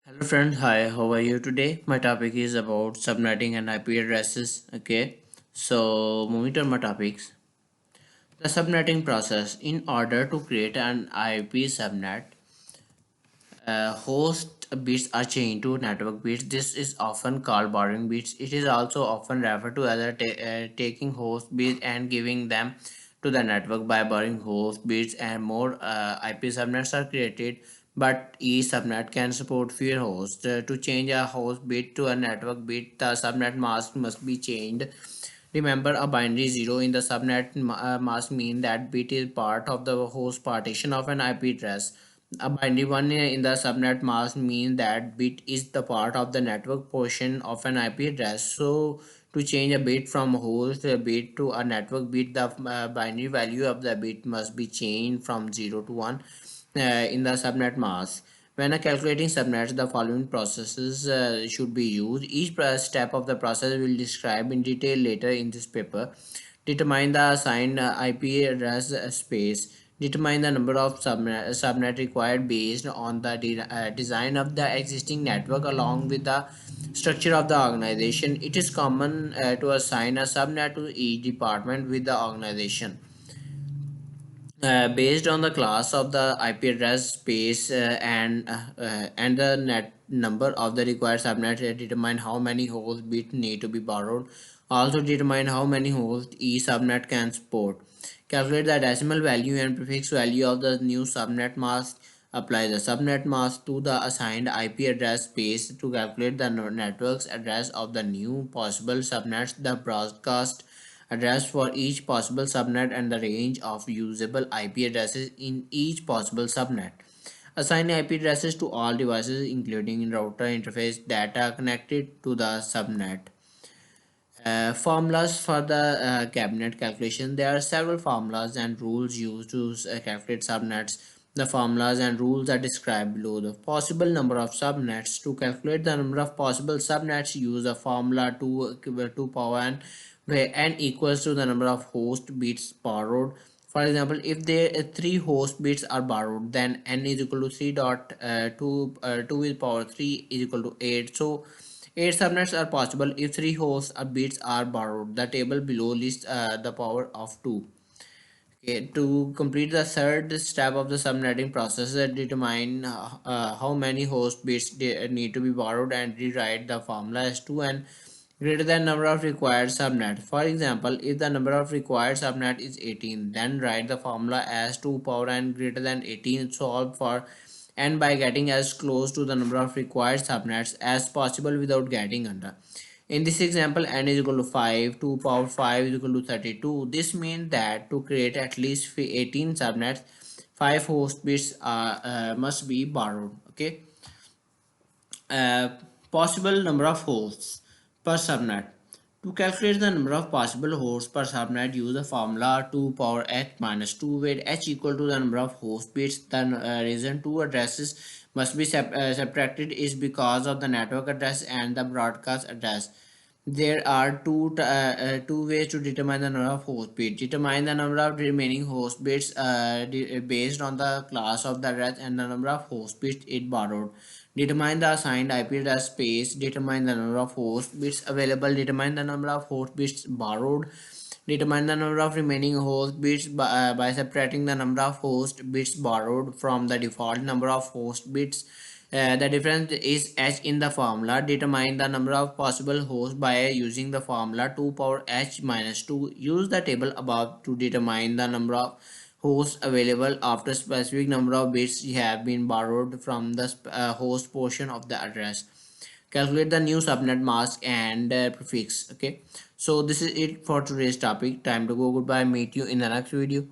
Hello friend, hi, how are you today? My topic is about subnetting and IP addresses. Okay, so moving to my topics. The subnetting process. In order to create an IP subnet, host bits are changed to network bits. This is often called borrowing bits. It is also often referred to as taking host bits and giving them to the network by borrowing host bits, and more IP subnets are created, but each subnet can support fewer hosts. To change a host bit to a network bit, the subnet mask must be changed. Remember, a binary 0 in the subnet must mean that bit is part of the host partition of an IP address. A binary 1 in the subnet must mean that bit is the part of the network portion of an IP address. So, to change a bit from host bit to a network bit, the binary value of the bit must be changed from 0 to 1 in the subnet mask. When calculating subnets, the following processes should be used. Each step of the process will describe in detail later in this paper. Determine the assigned IP address space. Determine the number of subnet required based on the design of the existing network along with the structure of the organization. It is common to assign a subnet to each department with the organization. Based on the class of the IP address space and the net number of the required subnet, determine how many host bits need to be borrowed. Also determine how many hosts each subnet can support. Calculate the decimal value and prefix value of the new subnet mask. Apply the subnet mask to the assigned IP address space to calculate the network's address of the new possible subnets. The broadcast address for each possible subnet and the range of usable IP addresses in each possible subnet. Assign IP addresses to all devices including router interface data connected to the subnet. Formulas for the cabinet calculation. There are several formulas and rules used to calculate subnets. The formulas and rules are described below. The possible number of subnets. To calculate the number of possible subnets, use a formula 2 power n, where n equals to the number of host bits borrowed. For example, if there three host bits are borrowed, then n is equal to 3 dot 2 2 is power 3 is equal to 8. So 8 subnets are possible if 3 hosts or bits are borrowed. The table below lists the power of 2. Okay, to complete the third step of the subnetting process, determine how many host bits need to be borrowed and rewrite the formula as 2 and greater than number of required subnet. For example, if the number of required subnet is 18, then write the formula as 2 power n greater than 18. Solve for n by getting as close to the number of required subnets as possible without getting under. In this example, n is equal to 5, 2 power 5 is equal to 32. This means that to create at least 18 subnets, 5 host bits must be borrowed. Okay. uh, Possible number of hosts per subnet. To calculate the number of possible hosts per subnet, use the formula 2 power h minus 2, where h equal to the number of host bits. The reason two addresses must be subtracted is because of the network address and the broadcast address. There are two ways to determine the number of host bits. Determine the number of remaining host bits based on the class of the address and the number of host bits it borrowed. Determine the assigned IP address space. Determine the number of host bits available. Determine the number of host bits borrowed. Determine the number of remaining host bits by subtracting the number of host bits borrowed from the default number of host bits. The difference is h in the formula. Determine the number of possible hosts by using the formula 2 power h minus 2. Use the table above to determine the number of hosts available after specific number of bits have been borrowed from the host portion of the address. Calculate the new subnet mask and prefix. Okay, so this is it for today's topic. Time to go. Goodbye. Meet you in the next video.